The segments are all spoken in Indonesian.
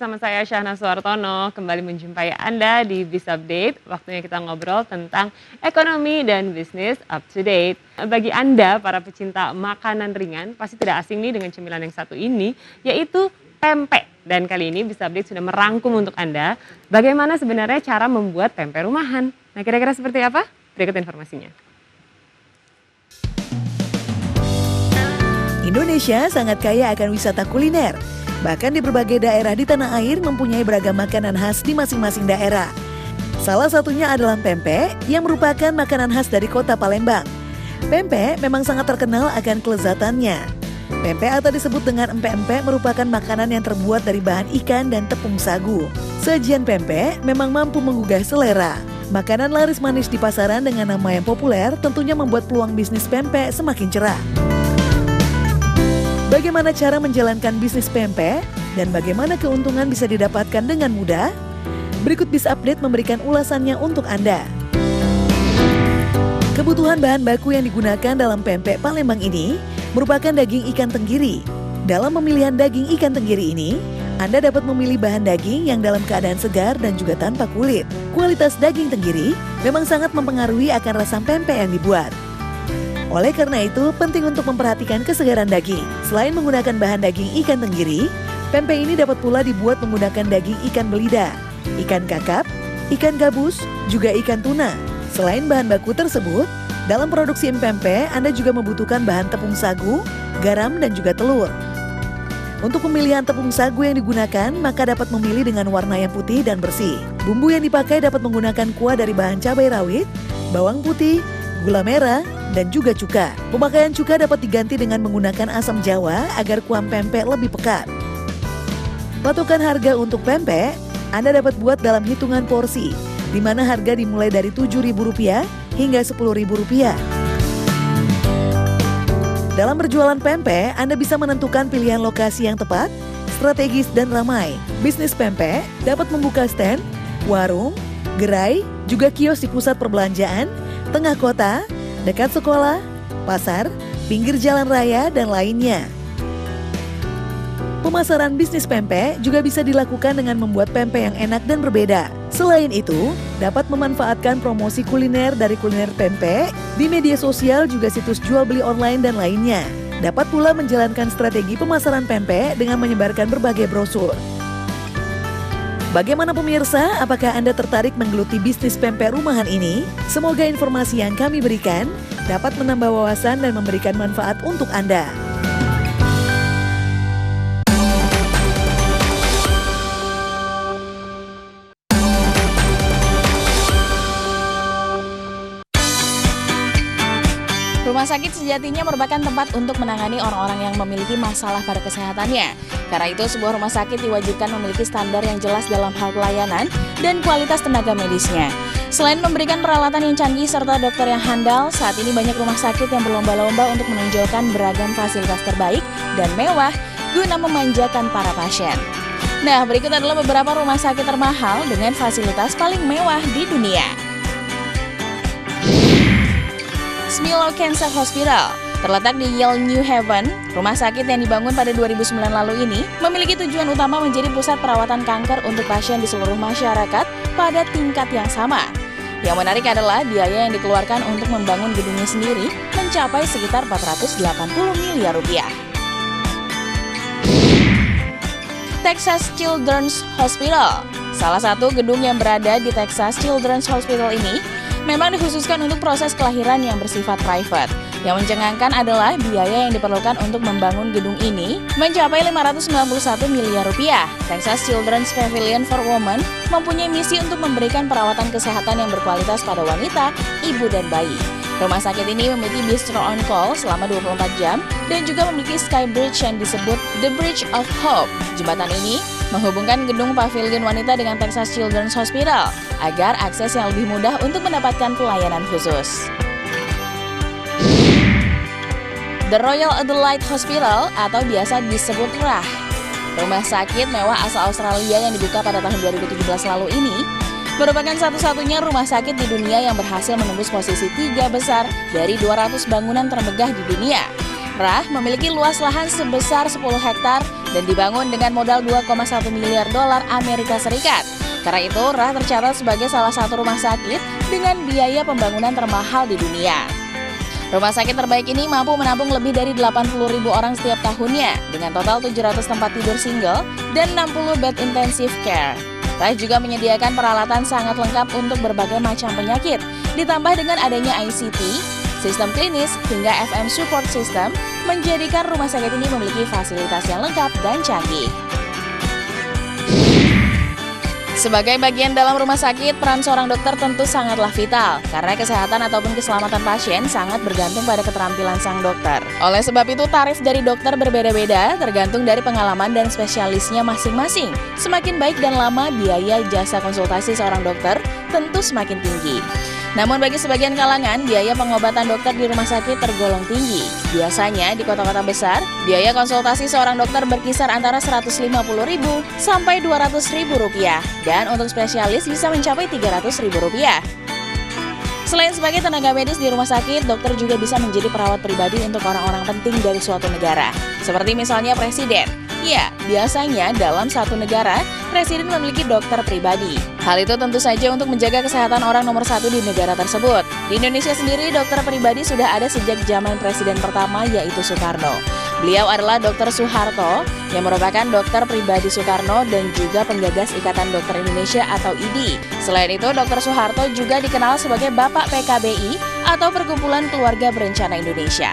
bersama saya Syahna Suartono kembali menjumpai Anda di Biz Update. Waktunya kita ngobrol tentang ekonomi dan bisnis up to date. Bagi Anda para pecinta makanan ringan pasti tidak asing nih dengan cemilan yang satu ini, yaitu pempek. Dan kali ini Biz Update sudah merangkum untuk Anda bagaimana sebenarnya cara membuat pempek rumahan. Nah, kira-kira seperti apa? Berikut informasinya. Indonesia sangat kaya akan wisata kuliner. Bahkan di berbagai daerah di tanah air mempunyai beragam makanan khas di masing-masing daerah. Salah satunya adalah pempek yang merupakan makanan khas dari kota Palembang. Pempek memang sangat terkenal akan kelezatannya. Pempek atau disebut dengan empek-empek merupakan makanan yang terbuat dari bahan ikan dan tepung sagu. Sajian pempek memang mampu menggugah selera. Makanan laris manis di pasaran dengan nama yang populer tentunya membuat peluang bisnis pempek semakin cerah. Bagaimana cara menjalankan bisnis pempek dan bagaimana keuntungan bisa didapatkan dengan mudah? Berikut Biz Update memberikan ulasannya untuk Anda. Kebutuhan bahan baku yang digunakan dalam pempek Palembang ini merupakan daging ikan tenggiri. Dalam pemilihan daging ikan tenggiri ini, Anda dapat memilih bahan daging yang dalam keadaan segar dan juga tanpa kulit. Kualitas daging tenggiri memang sangat mempengaruhi akan rasa pempek yang dibuat. Oleh karena itu, penting untuk memperhatikan kesegaran daging. Selain menggunakan bahan daging ikan tenggiri, pempek ini dapat pula dibuat menggunakan daging ikan belida, ikan kakap, ikan gabus, juga ikan tuna. Selain bahan baku tersebut, dalam produksi pempek Anda juga membutuhkan bahan tepung sagu, garam, dan juga telur. Untuk pemilihan tepung sagu yang digunakan, maka dapat memilih dengan warna yang putih dan bersih. Bumbu yang dipakai dapat menggunakan kuah dari bahan cabai rawit, bawang putih, gula merah, dan juga cuka. Pemakaian cuka dapat diganti dengan menggunakan asam jawa agar kuah pempek lebih pekat. Patokan harga untuk pempek, Anda dapat buat dalam hitungan porsi, di mana harga dimulai dari Rp7.000 hingga Rp10.000. Dalam berjualan pempek, Anda bisa menentukan pilihan lokasi yang tepat, strategis dan ramai. Bisnis pempek dapat membuka stand, warung, gerai, juga kios di pusat perbelanjaan, tengah kota, dekat sekolah, pasar, pinggir jalan raya, dan lainnya. Pemasaran bisnis pempek juga bisa dilakukan dengan membuat pempek yang enak dan berbeda. Selain itu, dapat memanfaatkan promosi kuliner dari kuliner pempek di media sosial, juga situs jual beli online, dan lainnya. Dapat pula menjalankan strategi pemasaran pempek dengan menyebarkan berbagai brosur. Bagaimana pemirsa, apakah Anda tertarik menggeluti bisnis pempek rumahan ini? Semoga informasi yang kami berikan dapat menambah wawasan dan memberikan manfaat untuk Anda. Rumah sakit sejatinya merupakan tempat untuk menangani orang-orang yang memiliki masalah pada kesehatannya. Karena itu, sebuah rumah sakit diwajibkan memiliki standar yang jelas dalam hal pelayanan dan kualitas tenaga medisnya. Selain memberikan peralatan yang canggih serta dokter yang handal, saat ini banyak rumah sakit yang berlomba-lomba untuk menonjolkan beragam fasilitas terbaik dan mewah guna memanjakan para pasien. Nah, berikut adalah beberapa rumah sakit termahal dengan fasilitas paling mewah di dunia. Smilow Cancer Hospital terletak di Yale, New Haven. Rumah sakit yang dibangun pada 2009 lalu ini memiliki tujuan utama menjadi pusat perawatan kanker untuk pasien di seluruh masyarakat pada tingkat yang sama. Yang menarik adalah biaya yang dikeluarkan untuk membangun gedungnya sendiri mencapai sekitar Rp480 miliar. Texas Children's Hospital. Salah satu gedung yang berada di Texas Children's Hospital ini memang dikhususkan untuk proses kelahiran yang bersifat private. Yang mencengangkan adalah biaya yang diperlukan untuk membangun gedung ini mencapai Rp591 miliar. Texas Children's Pavilion for Women mempunyai misi untuk memberikan perawatan kesehatan yang berkualitas pada wanita, ibu, dan bayi. Rumah sakit ini memiliki bistro on call selama 24 jam dan juga memiliki sky bridge yang disebut The Bridge of Hope. Jembatan ini menghubungkan gedung pavilion wanita dengan Texas Children's Hospital agar akses yang lebih mudah untuk mendapatkan pelayanan khusus. The Royal Adelaide Hospital atau biasa disebut RAH. Rumah sakit mewah asal Australia yang dibuka pada tahun 2017 lalu ini merupakan satu-satunya rumah sakit di dunia yang berhasil menembus posisi 3 besar dari 200 bangunan termegah di dunia. Rah memiliki luas lahan sebesar 10 hektar dan dibangun dengan modal 2,1 miliar dolar Amerika Serikat. Karena itu, Rah tercatat sebagai salah satu rumah sakit dengan biaya pembangunan termahal di dunia. Rumah sakit terbaik ini mampu menampung lebih dari 80.000 orang setiap tahunnya dengan total 700 tempat tidur single dan 60 bed intensive care. Rah juga menyediakan peralatan sangat lengkap untuk berbagai macam penyakit, ditambah dengan adanya ICT, sistem klinis, hingga FM support system, menjadikan rumah sakit ini memiliki fasilitas yang lengkap dan canggih. Sebagai bagian dalam rumah sakit, peran seorang dokter tentu sangatlah vital, karena kesehatan ataupun keselamatan pasien sangat bergantung pada keterampilan sang dokter. Oleh sebab itu, tarif dari dokter berbeda-beda, tergantung dari pengalaman dan spesialisnya masing-masing. Semakin baik dan lama, biaya jasa konsultasi seorang dokter tentu semakin tinggi. Namun bagi sebagian kalangan, biaya pengobatan dokter di rumah sakit tergolong tinggi. Biasanya di kota-kota besar, biaya konsultasi seorang dokter berkisar antara Rp150.000 sampai Rp200.000 dan untuk spesialis bisa mencapai Rp300.000. Selain sebagai tenaga medis di rumah sakit, dokter juga bisa menjadi perawat pribadi untuk orang-orang penting dari suatu negara, seperti misalnya presiden. Ya, biasanya dalam satu negara, presiden memiliki dokter pribadi. Hal itu tentu saja untuk menjaga kesehatan orang nomor satu di negara tersebut. Di Indonesia sendiri, dokter pribadi sudah ada sejak zaman presiden pertama, yaitu Soekarno. Beliau adalah Dr. Soeharto, yang merupakan dokter pribadi Soekarno dan juga penggagas Ikatan Dokter Indonesia atau IDI. Selain itu, Dr. Soeharto juga dikenal sebagai Bapak PKBI atau Perkumpulan Keluarga Berencana Indonesia.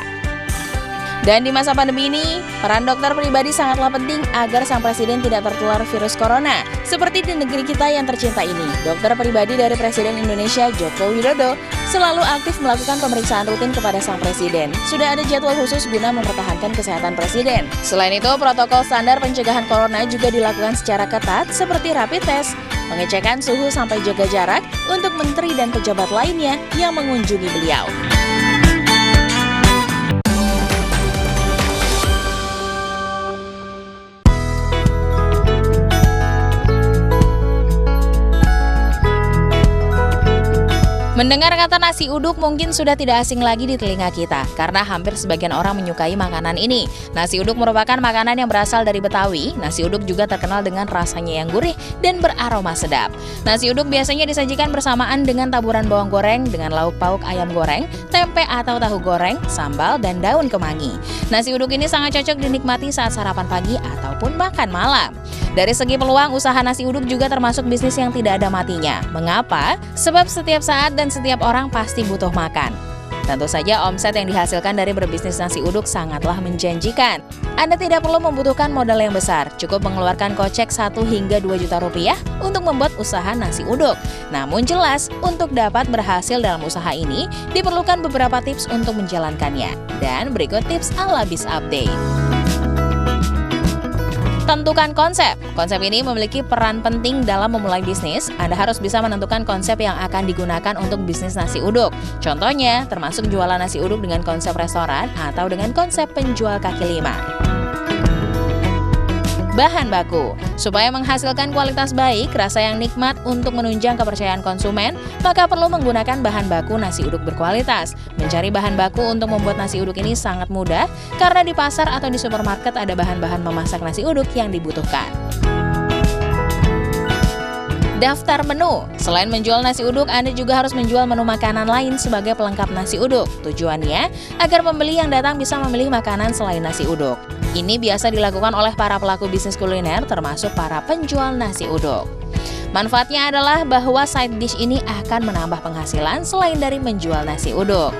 Dan di masa pandemi ini, peran dokter pribadi sangatlah penting agar sang presiden tidak tertular virus corona. Seperti di negeri kita yang tercinta ini, dokter pribadi dari Presiden Indonesia Joko Widodo selalu aktif melakukan pemeriksaan rutin kepada sang presiden. Sudah ada jadwal khusus guna mempertahankan kesehatan presiden. Selain itu, protokol standar pencegahan corona juga dilakukan secara ketat seperti rapid test, pengecekan suhu sampai jaga jarak untuk menteri dan pejabat lainnya yang mengunjungi beliau. Mendengar kata nasi uduk mungkin sudah tidak asing lagi di telinga kita, karena hampir sebagian orang menyukai makanan ini. Nasi uduk merupakan makanan yang berasal dari Betawi. Nasi uduk juga terkenal dengan rasanya yang gurih dan beraroma sedap. Nasi uduk biasanya disajikan bersamaan dengan taburan bawang goreng dengan lauk pauk ayam goreng, tempe atau tahu goreng, sambal, dan daun kemangi. Nasi uduk ini sangat cocok dinikmati saat sarapan pagi ataupun makan malam. Dari segi peluang, usaha nasi uduk juga termasuk bisnis yang tidak ada matinya. Mengapa? Sebab setiap saat dan setiap orang pasti butuh makan. Tentu saja omset yang dihasilkan dari berbisnis nasi uduk sangatlah menjanjikan. Anda tidak perlu membutuhkan modal yang besar, cukup mengeluarkan kocek 1 hingga 2 juta rupiah untuk membuat usaha nasi uduk. Namun jelas, untuk dapat berhasil dalam usaha ini, diperlukan beberapa tips untuk menjalankannya. Dan berikut tips ala Biz Update. Tentukan konsep. Konsep ini memiliki peran penting dalam memulai bisnis. Anda harus bisa menentukan konsep yang akan digunakan untuk bisnis nasi uduk. Contohnya, termasuk jualan nasi uduk dengan konsep restoran atau dengan konsep penjual kaki lima. Bahan baku. Supaya menghasilkan kualitas baik, rasa yang nikmat untuk menunjang kepercayaan konsumen, maka perlu menggunakan bahan baku nasi uduk berkualitas. Mencari bahan baku untuk membuat nasi uduk ini sangat mudah, karena di pasar atau di supermarket ada bahan-bahan memasak nasi uduk yang dibutuhkan. Daftar menu. Selain menjual nasi uduk, Anda juga harus menjual menu makanan lain sebagai pelengkap nasi uduk. Tujuannya, agar pembeli yang datang bisa memilih makanan selain nasi uduk. Ini biasa dilakukan oleh para pelaku bisnis kuliner, termasuk para penjual nasi uduk. Manfaatnya adalah bahwa side dish ini akan menambah penghasilan selain dari menjual nasi uduk.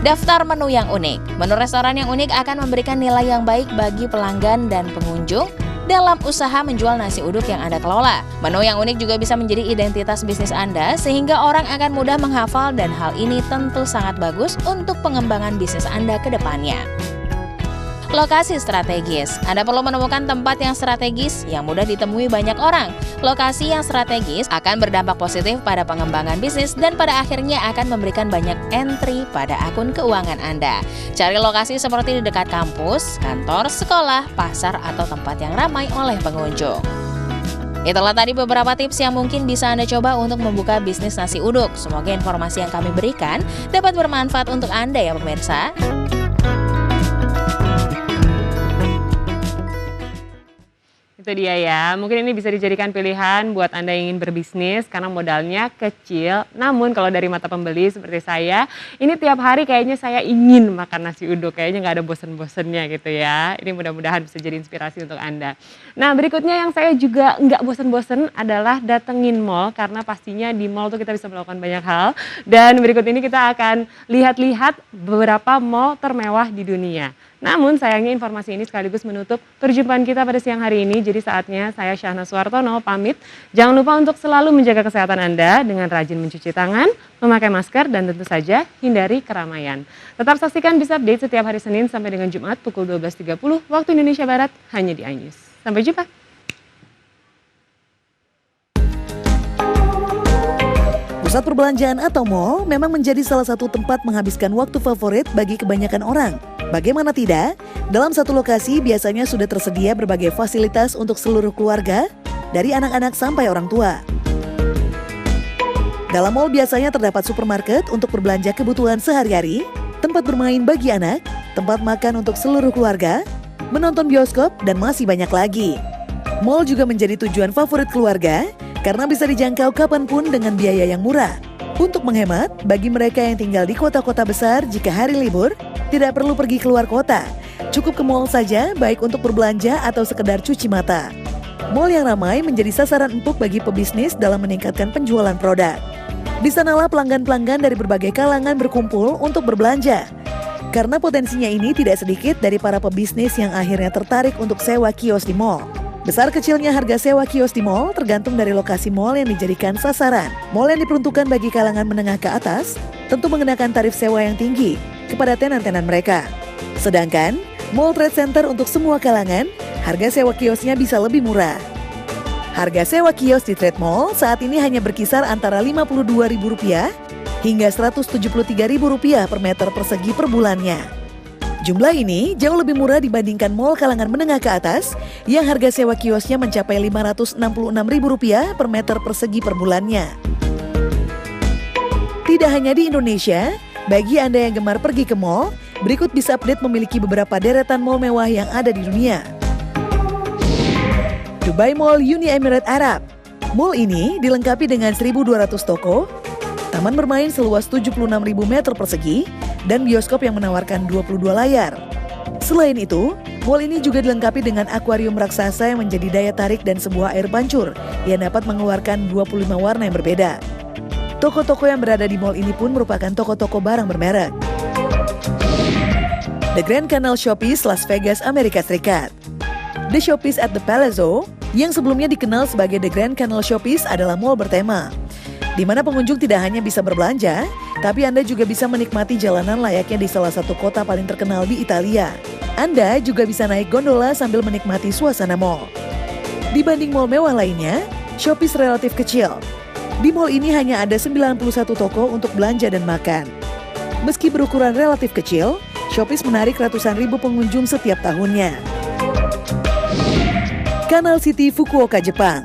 Daftar menu yang unik. Menu restoran yang unik akan memberikan nilai yang baik bagi pelanggan dan pengunjung dalam usaha menjual nasi uduk yang Anda kelola. Menu yang unik juga bisa menjadi identitas bisnis Anda, sehingga orang akan mudah menghafal, dan hal ini tentu sangat bagus untuk pengembangan bisnis Anda ke depannya. Lokasi strategis. Anda perlu menemukan tempat yang strategis yang mudah ditemui banyak orang. Lokasi yang strategis akan berdampak positif pada pengembangan bisnis dan pada akhirnya akan memberikan banyak entry pada akun keuangan Anda. Cari lokasi seperti di dekat kampus, kantor, sekolah, pasar, atau tempat yang ramai oleh pengunjung. Itulah tadi beberapa tips yang mungkin bisa Anda coba untuk membuka bisnis nasi uduk. Semoga informasi yang kami berikan dapat bermanfaat untuk Anda ya pemirsa. Itu dia ya, mungkin ini bisa dijadikan pilihan buat Anda yang ingin berbisnis karena modalnya kecil. Namun kalau dari mata pembeli seperti saya, ini tiap hari kayaknya saya ingin makan nasi uduk, kayaknya nggak ada bosen-bosennya gitu ya. Ini mudah-mudahan bisa jadi inspirasi untuk Anda. Nah berikutnya yang saya juga nggak bosen-bosen adalah datengin mall, karena pastinya di mall tuh kita bisa melakukan banyak hal. Dan berikut ini kita akan lihat-lihat beberapa mall termewah di dunia. Namun sayangnya informasi ini sekaligus menutup perjumpaan kita pada siang hari ini. Jadi saatnya saya Syahna Suartono pamit. Jangan lupa untuk selalu menjaga kesehatan Anda dengan rajin mencuci tangan, memakai masker, dan tentu saja hindari keramaian. Tetap saksikan Bisa Update setiap hari Senin sampai dengan Jumat pukul 12.30 waktu Indonesia Barat hanya di iNews. Sampai jumpa. Pusat perbelanjaan atau mall memang menjadi salah satu tempat menghabiskan waktu favorit bagi kebanyakan orang. Bagaimana tidak, dalam satu lokasi biasanya sudah tersedia berbagai fasilitas untuk seluruh keluarga, dari anak-anak sampai orang tua. Dalam mall biasanya terdapat supermarket untuk berbelanja kebutuhan sehari-hari, tempat bermain bagi anak, tempat makan untuk seluruh keluarga, menonton bioskop, dan masih banyak lagi. Mall juga menjadi tujuan favorit keluarga karena bisa dijangkau kapanpun dengan biaya yang murah. Untuk menghemat, bagi mereka yang tinggal di kota-kota besar jika hari libur, tidak perlu pergi keluar kota. Cukup ke mall saja, baik untuk berbelanja atau sekedar cuci mata. Mall yang ramai menjadi sasaran empuk bagi pebisnis dalam meningkatkan penjualan produk. Di sanalah pelanggan-pelanggan dari berbagai kalangan berkumpul untuk berbelanja. Karena potensinya ini tidak sedikit dari para pebisnis yang akhirnya tertarik untuk sewa kios di mall. Besar kecilnya harga sewa kios di mall tergantung dari lokasi mall yang dijadikan sasaran. Mall yang diperuntukkan bagi kalangan menengah ke atas tentu mengenakan tarif sewa yang tinggi kepada tenan-tenan mereka. Sedangkan Mall Trade Center untuk semua kalangan, harga sewa kiosnya bisa lebih murah. Harga sewa kios di Trade Mall saat ini hanya berkisar antara Rp52.000 hingga Rp173.000 per meter persegi per bulannya. Jumlah ini jauh lebih murah dibandingkan mall kalangan menengah ke atas yang harga sewa kiosnya mencapai Rp566.000 per meter persegi per bulannya. Tidak hanya di Indonesia, bagi Anda yang gemar pergi ke mall, berikut Bisa Update memiliki beberapa deretan mall mewah yang ada di dunia. Dubai Mall Uni Emirat Arab. Mall ini dilengkapi dengan 1.200 toko, taman bermain seluas 76.000 meter persegi, dan bioskop yang menawarkan 22 layar. Selain itu, mall ini juga dilengkapi dengan akuarium raksasa yang menjadi daya tarik dan sebuah air pancur yang dapat mengeluarkan 25 warna yang berbeda. Toko-toko yang berada di mall ini pun merupakan toko-toko barang bermerek. The Grand Canal Shoppes, Las Vegas, Amerika Serikat. The Shoppes at the Palazzo, yang sebelumnya dikenal sebagai The Grand Canal Shoppes, adalah mall bertema, di mana pengunjung tidak hanya bisa berbelanja, tapi Anda juga bisa menikmati jalanan layaknya di salah satu kota paling terkenal di Italia. Anda juga bisa naik gondola sambil menikmati suasana mall. Dibanding mall mewah lainnya, Shoppes relatif kecil. Di mall ini hanya ada 91 toko untuk belanja dan makan. Meski berukuran relatif kecil, Shoppes menarik ratusan ribu pengunjung setiap tahunnya. Canal City, Fukuoka, Jepang.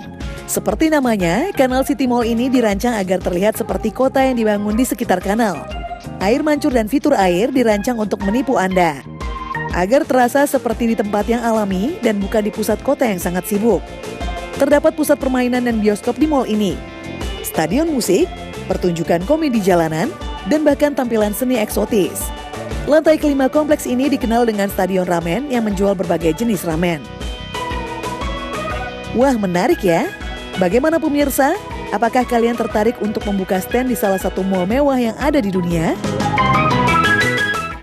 Seperti namanya, Canal City Mall ini dirancang agar terlihat seperti kota yang dibangun di sekitar kanal. Air mancur dan fitur air dirancang untuk menipu Anda, agar terasa seperti di tempat yang alami dan bukan di pusat kota yang sangat sibuk. Terdapat pusat permainan dan bioskop di mall ini, stadion musik, pertunjukan komedi jalanan, dan bahkan tampilan seni eksotis. Lantai kelima kompleks ini dikenal dengan stadion ramen yang menjual berbagai jenis ramen. Wah, menarik ya! Bagaimana pemirsa? Apakah kalian tertarik untuk membuka stand di salah satu mall mewah yang ada di dunia?